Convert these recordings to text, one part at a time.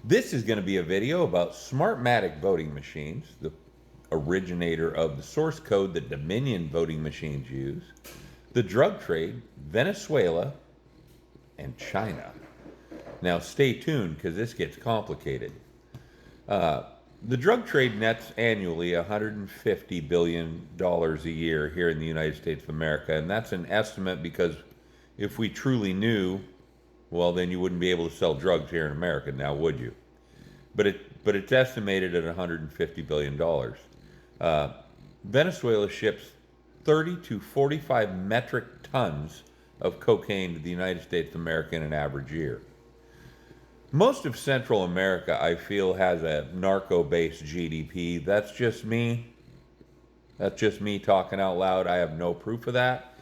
This is going to be a video about Smartmatic voting machines, the originator of the source code that Dominion voting machines use, the drug trade, Venezuela, and China. Now stay tuned because this gets complicated. The drug trade nets annually $150 billion a year here in the United States of America, and that's an estimate because if we truly knew, well, then you wouldn't be able to sell drugs here in America now, would you? But it's estimated at $150 billion. Venezuela ships 30 to 45 metric tons of cocaine to the United States of America in an average year. Most of Central America, I feel, has a narco-based GDP. That's just me. That's just me talking out loud. I have no proof of that.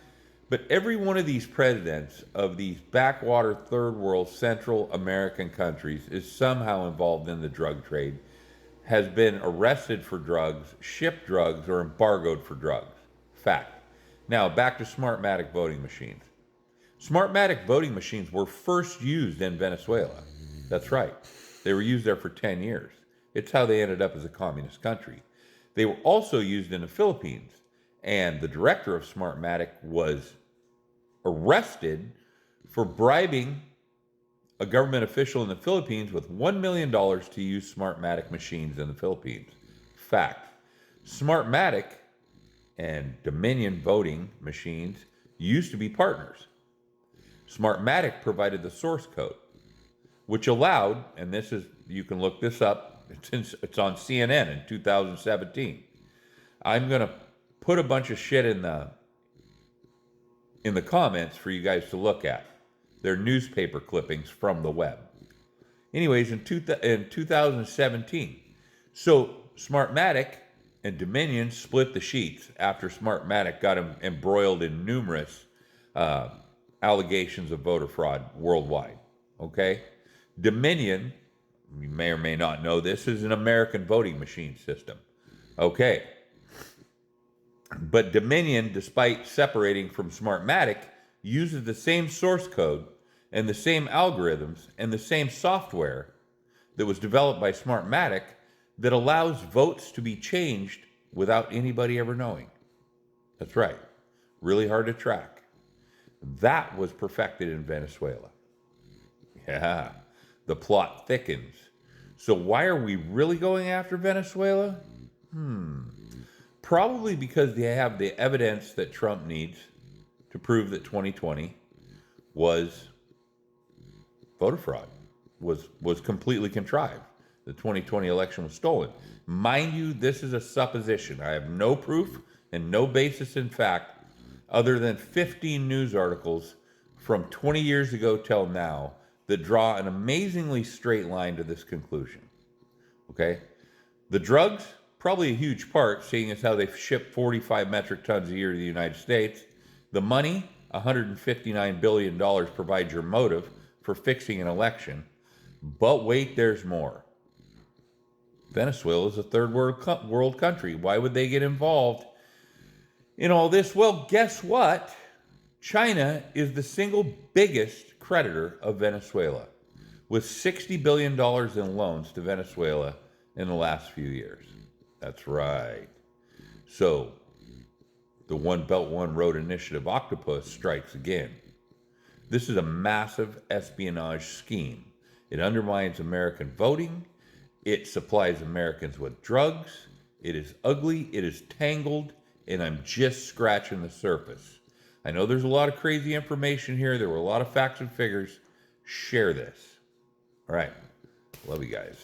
But every one of these presidents of these backwater third world Central American countries is somehow involved in the drug trade, has been arrested for drugs, shipped drugs, or embargoed for drugs. Fact. Now, back to Smartmatic voting machines. Smartmatic voting machines were first used in Venezuela. That's right. They were used there for 10 years. It's how they ended up as a communist country. They were also used in the Philippines, and the director of Smartmatic was arrested for bribing a government official in the Philippines with $1 million to use Smartmatic machines in the Philippines. Fact. Smartmatic and Dominion voting machines used to be partners. Smartmatic provided the source code, which allowed, and this is, you can look this up, it's on CNN in 2017. I'm going to put a bunch of shit in the comments for you guys to look at. They're newspaper clippings from the web. Anyways, in 2017, so Smartmatic and Dominion split the sheets after Smartmatic got him embroiled in numerous allegations of voter fraud worldwide. Okay? Dominion, you may or may not know this, is an American voting machine system. Okay. But Dominion, despite separating from Smartmatic, uses the same source code and the same algorithms and the same software that was developed by Smartmatic that allows votes to be changed without anybody ever knowing. That's right. Really hard to track. That was perfected in Venezuela. Yeah. The plot thickens. So why are we really going after Venezuela? Probably because they have the evidence that Trump needs to prove that 2020 was voter fraud, was completely contrived. The 2020 election was stolen. Mind you, this is a supposition. I have no proof and no basis in fact other than 15 news articles from 20 years ago till now that draw an amazingly straight line to this conclusion. Okay? The drugs, probably a huge part, seeing as how they've shipped 45 metric tons a year to the United States. The money, $159 billion, provides your motive for fixing an election. But wait, there's more. Venezuela is a third world country. Why would they get involved in all this? Well, guess what? China is the single biggest creditor of Venezuela, with $60 billion in loans to Venezuela in the last few years. That's right. So, the One Belt, One Road Initiative octopus strikes again. This is a massive espionage scheme. It undermines American voting. It supplies Americans with drugs. It is ugly. It is tangled. And I'm just scratching the surface. I know there's a lot of crazy information here. There were a lot of facts and figures. Share this. All right. Love you guys.